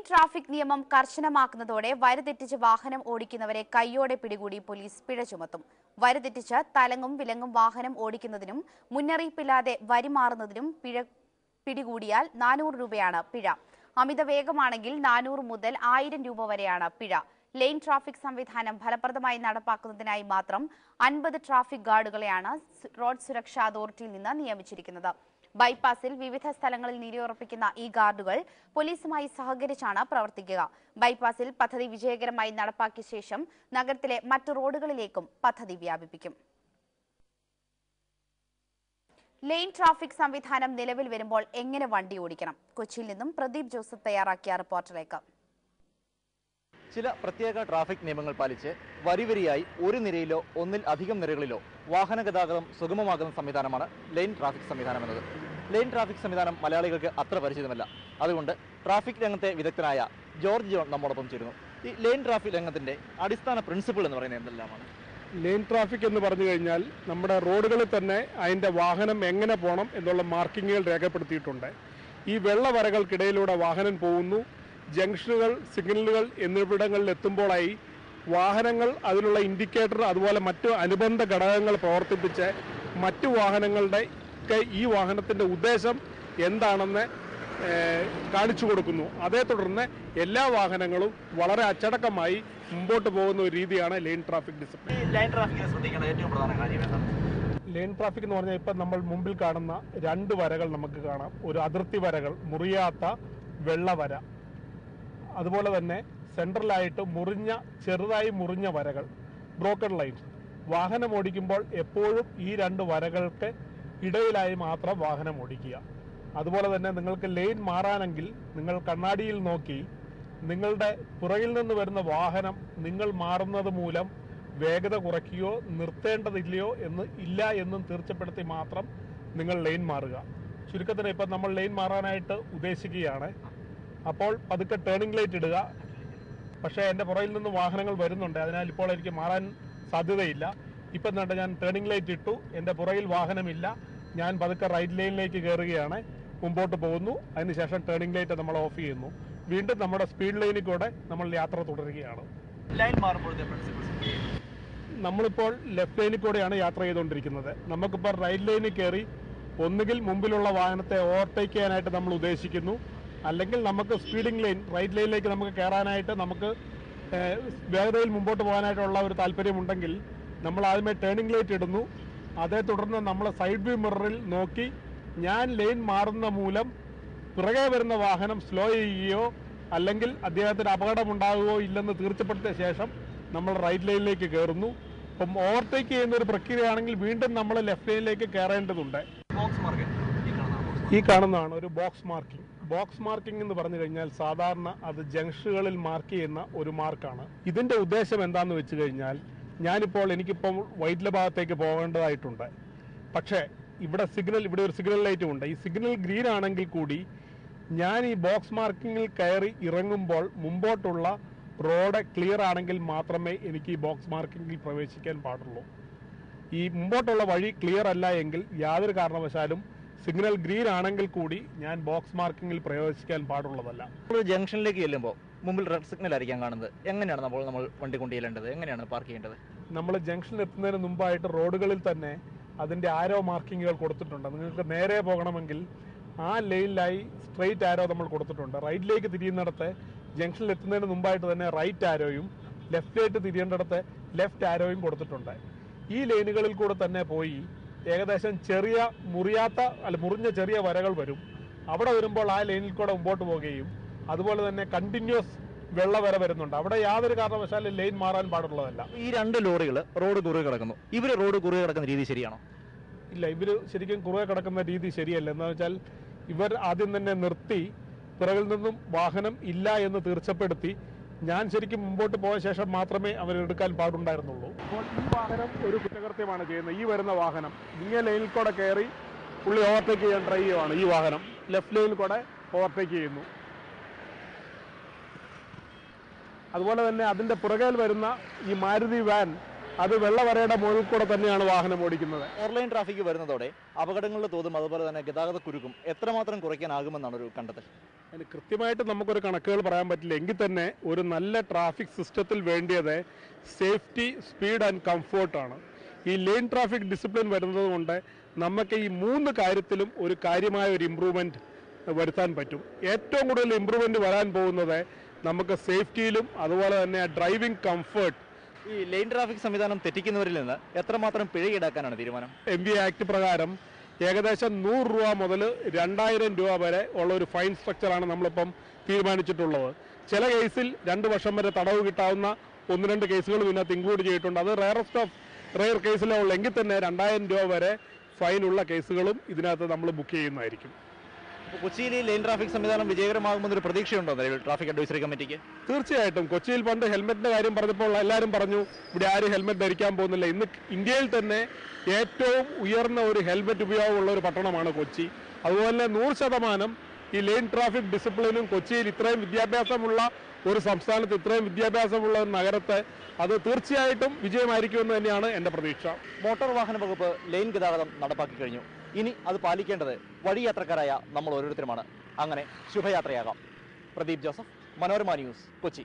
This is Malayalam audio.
ട്രാഫിക് നിയമം കർശനമാക്കുന്നതോടെ വഴിതെറ്റിച്ച് വാഹനം ഓടിക്കുന്നവരെ കൈയോടെ പിടികൂടി പോലീസ് പിഴ ചുമത്തും. വഴിതെറ്റിച്ച് തലങ്ങും വിലങ്ങും വാഹനം ഓടിക്കുന്നതിനും മുന്നറിയിപ്പില്ലാതെ വരിമാറുന്നതിനും പിടികൂടിയാൽ 400 രൂപയാണ് പിഴ. അമിത വേഗമാണെങ്കിൽ 400 മുതൽ 1000 രൂപ വരെയാണ് പിഴ. ലെയിൻ ട്രാഫിക് സംവിധാനം ഫലപ്രദമായി നടപ്പാക്കുന്നതിനായി മാത്രം 50 ട്രാഫിക് ഗാർഡുകളെയാണ് റോഡ് സുരക്ഷാ അതോറിറ്റിയിൽ നിന്ന് നിയമിച്ചിരിക്കുന്നത്. ബൈപ്പാസിൽ വിവിധ സ്ഥലങ്ങളിൽ നിലയുറപ്പിക്കുന്ന ഈ ഗാർഡുകൾ പോലീസുമായി സഹകരിച്ചാണ് പ്രവർത്തിക്കുക. ബൈപ്പാസിൽ പദ്ധതി വിജയകരമായി നടപ്പാക്കിയ ശേഷം നഗരത്തിലെ മറ്റു റോഡുകളിലേക്കും പദ്ധതി വ്യാപിപ്പിക്കും. ലെയിൻ ട്രാഫിക് സംവിധാനം നിലവിൽ വരുമ്പോൾ എങ്ങനെ വണ്ടി ഓടിക്കണം? കൊച്ചിയിൽ നിന്നും പ്രദീപ് ജോസഫ് തയ്യാറാക്കിയ റിപ്പോർട്ടിലേക്ക്. ചില പ്രത്യേക ട്രാഫിക് നിയമങ്ങൾ പാലിച്ച് വരിവരിയായി ഒരു നിരയിലോ ഒന്നിൽ അധികം നിരകളിലോ വാഹന ഗതാഗതം സുഗമമാകുന്ന സംവിധാനമാണ് ലെയിൻ ട്രാഫിക് സംവിധാനം എന്നത്. ലെയിൻ ട്രാഫിക് സംവിധാനം മലയാളികൾക്ക് അത്ര പരിചിതമല്ല. അതുകൊണ്ട് ട്രാഫിക് രംഗത്തെ വിദഗ്ധനായ ജോർജ് ജോൺ നമ്മോടൊപ്പം ചേരുന്നു. ഈ ലെയിൻ ട്രാഫിക് രംഗത്തിന്റെ അടിസ്ഥാന പ്രിൻസിപ്പിൾ എന്ന് പറയുന്നത് എന്തെല്ലാമാണ്? ലെയിൻ ട്രാഫിക് എന്ന് പറഞ്ഞു കഴിഞ്ഞാൽ നമ്മുടെ റോഡുകളിൽ തന്നെ അതിൻ്റെ വാഹനം എങ്ങനെ പോകണം എന്നുള്ള മാർക്കിങ്ങുകൾ രേഖപ്പെടുത്തിയിട്ടുണ്ട്. ഈ വെള്ള വരകൾക്കിടയിലൂടെ വാഹനം പോകുന്നു. ജംഗ്ഷനുകൾ, സിഗ്നലുകൾ എന്നിവിടങ്ങളിൽ എത്തുമ്പോഴായി വാഹനങ്ങൾ അതിനുള്ള ഇൻഡിക്കേറ്റർ അതുപോലെ മറ്റു അനുബന്ധ ഘടകങ്ങൾ പ്രവർത്തിപ്പിച്ച് മറ്റു വാഹനങ്ങളുടെ ഈ വാഹനത്തിൻ്റെ ഉദ്ദേശം എന്താണെന്ന് കാണിച്ചു കൊടുക്കുന്നു. അതേ തുടർന്ന് എല്ലാ വാഹനങ്ങളും വളരെ അച്ചടക്കമായി മുമ്പോട്ട് പോകുന്ന ഒരു രീതിയാണ് lane traffic discipline. Lane traffic എന്ന് പറഞ്ഞാൽ ഇപ്പം നമ്മൾ മുമ്പിൽ കാണുന്ന 2 വരകൾ നമുക്ക് കാണാം. ഒരു അതിർത്തി വരകൾ, മുറിയാത്ത വെള്ള വര, അതുപോലെ തന്നെ സെൻട്രലായിട്ട് ചെറുതായി മുറിഞ്ഞ വരകൾ, ബ്രോക്കൺ ലൈൻസ്. വാഹനം ഓടിക്കുമ്പോൾ എപ്പോഴും ഈ 2 വരകൾക്ക് ഇടയിലായി മാത്രം വാഹനം ഓടിക്കുക. അതുപോലെ തന്നെ നിങ്ങൾക്ക് ലെയിൻ മാറാനെങ്കിൽ നിങ്ങൾ കണ്ണാടിയിൽ നോക്കി നിങ്ങളുടെ പുറകിൽ നിന്ന് വരുന്ന വാഹനം നിങ്ങൾ മാറുന്നത് മൂലം വേഗത കുറയ്ക്കുകയോ നിർത്തേണ്ടതില്ലയോ എന്നും തീർച്ചപ്പെടുത്തി മാത്രം നിങ്ങൾ ലെയിൻ മാറുക. ചുരുക്കത്തിന് ഇപ്പം നമ്മൾ ലെയിൻ മാറാനായിട്ട് ഉദ്ദേശിക്കുകയാണ്. അപ്പോൾ പതുക്കെ ടേണിംഗ് ലൈറ്റ് ഇടുക. പക്ഷേ എൻ്റെ പുറകിൽ നിന്ന് വാഹനങ്ങൾ വരുന്നുണ്ട്, അതിനാൽ ഇപ്പോൾ എനിക്ക് മാറാൻ സാധ്യതയില്ല. ഇപ്പം തന്നെ ഞാൻ ടേണിംഗ് ലൈറ്റ് ഇട്ടു, എൻ്റെ പുറകിൽ വാഹനമില്ല, ഞാൻ പതുക്കെ റൈറ്റ് ലൈനിലേക്ക് കയറുകയാണ്, മുമ്പോട്ട് പോകുന്നു. അതിനുശേഷം ടേണിംഗ് ലൈറ്റ് നമ്മൾ ഓഫ് ചെയ്യുന്നു. വീണ്ടും നമ്മുടെ സ്പീഡ് ലൈനിൽ കൂടെ നമ്മൾ യാത്ര തുടരുകയാണ്. ലൈൻ മാറുമ്പോഴത്തെ നമ്മളിപ്പോൾ ലെഫ്റ്റ് ലൈനിൽ കൂടെയാണ് യാത്ര ചെയ്തുകൊണ്ടിരിക്കുന്നത്. നമുക്കിപ്പോൾ റൈറ്റ് ലൈനിൽ കയറി ഒന്നുകിൽ മുമ്പിലുള്ള വാഹനത്തെ ഓവർടേക്ക് ചെയ്യാനായിട്ട് നമ്മൾ ഉദ്ദേശിക്കുന്നു, അല്ലെങ്കിൽ നമുക്ക് സ്പീഡിംഗ് ലൈൻ റൈറ്റ് ലൈനിലേക്ക് നമുക്ക് കയറാനായിട്ട് നമുക്ക് വേഗതയിൽ മുമ്പോട്ട് പോകാനായിട്ടുള്ള ഒരു താല്പര്യമുണ്ടെങ്കിൽ നമ്മൾ ആദ്യമേ ടേണിംഗ് ലൈറ്റ് ഇടുന്നു. അതേ തുടർന്ന് നമ്മൾ സൈഡ് വ്യൂ മിററിൽ നോക്കി ഞാൻ ലൈൻ മാറുന്ന മൂലം പിറകെ വരുന്ന വാഹനം സ്ലോ ചെയ്യുകയോ അല്ലെങ്കിൽ അദ്ദേഹത്തിന് അപകടമുണ്ടാകുകയോ ഇല്ലെന്ന് തീർച്ചപ്പെടുത്തിയ ശേഷം നമ്മൾ റൈറ്റ് ലൈനിലേക്ക് കയറുന്നു. അപ്പം ഓവർടേക്ക് ചെയ്യുന്ന ഒരു പ്രക്രിയയാണെങ്കിൽ വീണ്ടും നമ്മൾ ലെഫ്റ്റ് ലൈനിലേക്ക് കയറേണ്ടതുണ്ട്. ഈ കാണുന്നതാണ് ഒരു ബോക്സ് മാർക്കിംഗ്. ബോക്സ് മാർക്കിംഗ് എന്ന് പറഞ്ഞു കഴിഞ്ഞാൽ സാധാരണ അത് ജംഗ്ഷനുകളിൽ മാർക്ക് ചെയ്യുന്ന ഒരു മാർക്കാണ്. ഇതിന്റെ ഉദ്ദേശം എന്താണെന്ന് വെച്ച് കഴിഞ്ഞാൽ എനിക്കിപ്പോൾ വൈറ്റില ഭാഗത്തേക്ക് പോകേണ്ടതായിട്ടുണ്ട്. പക്ഷേ ഇവിടെ ഒരു സിഗ്നൽ ലൈറ്റും ഉണ്ട്. ഈ സിഗ്നൽ ഗ്രീൻ ആണെങ്കിൽ കൂടി ഞാൻ ഈ ബോക്സ് മാർക്കിങ്ങിൽ കയറി ഇറങ്ങുമ്പോൾ മുമ്പോട്ടുള്ള റോഡ് ക്ലിയർ ആണെങ്കിൽ മാത്രമേ എനിക്ക് ഈ ബോക്സ് മാർക്കിങ്ങിൽ പ്രവേശിക്കാൻ പാടുള്ളൂ. ഈ മുമ്പോട്ടുള്ള വഴി ക്ലിയർ അല്ല എങ്കിൽ യാതൊരു കാരണവശാലും സിഗ്നൽ ഗ്രീൻ ആണെങ്കിൽ കൂടി ഞാൻ ബോക്സ് മാർക്കിങ്ങിൽ പ്രവേശിക്കാൻ പാടുള്ളതല്ല. ജംഗ്ഷനിലേക്ക് ചെല്ലുമ്പോൾ മുമ്പിൽ റെഡ് സിഗ്നൽ ആയിരിക്കാം കാണുന്നത്. എങ്ങനെയാണ് നമ്മൾ വണ്ടി കൊണ്ടുചെല്ലേണ്ടത്? എങ്ങനെയാണ് പാർക്ക് ചെയ്യേണ്ടത്? നമ്മൾ ജംഗ്ഷനിൽ എത്തുന്നതിന് മുമ്പായിട്ട് റോഡുകളിൽ തന്നെ അതിൻ്റെ ആരോ മാർക്കിങ്ങുകൾ കൊടുത്തിട്ടുണ്ട്. നിങ്ങൾക്ക് നേരെ പോകണമെങ്കിൽ ആ ലൈനിലായി സ്ട്രെയിറ്റ് ആരോ നമ്മൾ കൊടുത്തിട്ടുണ്ട്. റൈറ്റിലേക്ക് തിരിയുന്നിടത്ത് ജംഗ്ഷനിൽ എത്തുന്നതിന് മുമ്പായിട്ട് തന്നെ റൈറ്റ് ആരോയും ലെഫ്റ്റിലേക്ക് തിരിയേണ്ടിടത്ത് ലെഫ്റ്റ് ആരോയും കൊടുത്തിട്ടുണ്ട്. ഈ ലൈനുകളിൽ കൂടെ തന്നെ പോയി ഏകദേശം മുറിഞ്ഞ ചെറിയ വരകൾ വരും. അവിടെ വരുമ്പോൾ ആ ലൈനിൽ കൂടെ മുമ്പോട്ട് പോവുകയും അതുപോലെ തന്നെ കണ്ടിന്യൂസ് വെള്ള വര വരുന്നുണ്ട്. അവിടെ യാതൊരു കാരണവശാലും ലൈൻ മാറാൻ പാടുള്ളതല്ല. ഈ 2 ലോറികൾ റോഡ് കുറുകെ കിടക്കുന്നു. ഇവര് റോഡ് കുറുകെ കിടക്കുന്ന രീതി ശരിയാണോ? ഇല്ല, ഇവര് ശരിക്കും കുറുകെ കിടക്കുന്ന രീതി ശരിയല്ല. എന്താ വെച്ചാൽ ഇവർ ആദ്യം തന്നെ നിർത്തി പിറകിൽ നിന്നും വാഹനം ഇല്ല എന്ന് തീർച്ചപ്പെടുത്തി ഞാൻ ശരിക്കും മുമ്പോട്ട് പോയ ശേഷം മാത്രമേ അവരെടുക്കാൻ പാടുണ്ടായിരുന്നുള്ളൂ. അപ്പോൾ ഈ വാഹനം ഒരു കുറ്റകൃത്യമാണ് ചെയ്യുന്നത്. ഈ വരുന്ന വാഹനം ഇങ്ങനെ ലൈനിൽ കൂടെ കയറി പുള്ളി ഓവർടേക്ക് ചെയ്യാൻ ട്രൈ ചെയ്യുവാണ്. ഈ വാഹനം ലെഫ്റ്റ് ലൈനിൽ കൂടെ ഓവർടേക്ക് ചെയ്യുന്നു. അതുപോലെ തന്നെ അതിൻ്റെ പുറകിൽ വരുന്ന ഈ മാരുതി വാൻ അത് വെള്ളവരയുടെ മുകളിൽ കൂടെ തന്നെയാണ് വാഹനം ഓടിക്കുന്നത്. ഓൺലൈൻ ട്രാഫിക് വരുന്നതോടെ അപകടങ്ങളുടെ തോതും അതുപോലെ തന്നെ ഗതാഗത കുരുക്കും എത്രമാത്രം കുറയ്ക്കാനാകുമെന്നാണ് ഒരു കണ്ടെത്തൽ? അതിന് കൃത്യമായിട്ട് നമുക്കൊരു കണക്കുകൾ പറയാൻ പറ്റില്ല. എങ്കിൽ തന്നെ ഒരു നല്ല ട്രാഫിക് സിസ്റ്റത്തിൽ വേണ്ടിയത് സേഫ്റ്റി, സ്പീഡ് ആൻഡ് കംഫോർട്ടാണ്. ഈ ലെയിൻ ട്രാഫിക് ഡിസിപ്ലിൻ വരുന്നത് കൊണ്ട് നമുക്ക് ഈ 3 കാര്യത്തിലും ഒരു കാര്യമായ ഒരു ഇമ്പ്രൂവ്മെൻറ്റ് വരുത്താൻ പറ്റും. ഏറ്റവും കൂടുതൽ ഇമ്പ്രൂവ്മെൻറ്റ് വരാൻ പോകുന്നത് നമുക്ക് സേഫ്റ്റിയിലും അതുപോലെ തന്നെ ഡ്രൈവിംഗ് കംഫർട്ട്. ഈ ലെയിൻ ട്രാഫിക് സംവിധാനം തെറ്റിക്കുന്നവരിൽ നിന്ന് എത്രമാത്രം പിഴ ഈടാക്കാനാണ് തീരുമാനം? MVA ആക്ട് പ്രകാരം ഏകദേശം 100 രൂപ മുതൽ 2000 രൂപ വരെ ഉള്ള ഒരു ഫൈൻ സ്ട്രക്ചറാണ് നമ്മളിപ്പം തീരുമാനിച്ചിട്ടുള്ളത്. ചില കേസിൽ 2 വർഷം വരെ തടവ് കിട്ടാവുന്ന 1-2 കേസുകളും ഇതിനകത്ത് ഇൻക്ലൂഡ് ചെയ്തിട്ടുണ്ട്. അത് റെയർ കേസിലേ ഉള്ളൂ. എങ്കിൽ തന്നെ 2000 രൂപ വരെ ഫൈനുള്ള കേസുകളും ഇതിനകത്ത് നമ്മൾ ബുക്ക് ചെയ്യുന്നതായിരിക്കും. കൊച്ചിയിൽ ഈ ലെയിൻ ട്രാഫിക് സംവിധാനം വിജയകരമാകുമെന്നൊരു പ്രതീക്ഷയുണ്ടോ ട്രാഫിക് അഡ്വൈസറി കമ്മിറ്റിക്ക്? തീർച്ചയായിട്ടും. കൊച്ചിയിൽ പണ്ട് ഹെൽമെറ്റിന്റെ കാര്യം പറഞ്ഞപ്പോൾ എല്ലാവരും പറഞ്ഞു ഇവിടെ ആരും ഹെൽമെറ്റ് ധരിക്കാൻ പോകുന്നില്ല. ഇന്ന് ഇന്ത്യയിൽ തന്നെ ഏറ്റവും ഉയർന്ന ഒരു ഹെൽമെറ്റ് ഉപയോഗമുള്ള ഒരു പട്ടണമാണ് കൊച്ചി. അതുപോലെ 100% ഈ ലെയിൻ ട്രാഫിക് ഡിസിപ്ലിനും കൊച്ചിയിൽ ഇത്രയും വിദ്യാഭ്യാസമുള്ള ഒരു സംസ്ഥാനത്ത്, ഇത്രയും വിദ്യാഭ്യാസമുള്ള ഒരു നഗരത്തെ അത് തീർച്ചയായിട്ടും വിജയമായിരിക്കുമെന്ന് തന്നെയാണ് എൻ്റെ പ്രതീക്ഷ. മോട്ടോർ വാഹന വകുപ്പ് ലെയിൻ ഗതാഗതം നടപ്പാക്കി കഴിഞ്ഞു. ഇനി അത് പാലിക്കേണ്ടത് വഴിയാത്രക്കാരായ നമ്മൾ ഓരോരുത്തരുമാണ്. അങ്ങനെ ശുഭയാത്രയാകാം. പ്രദീപ് ജോസഫ്, മനോരമ ന്യൂസ്, കൊച്ചി.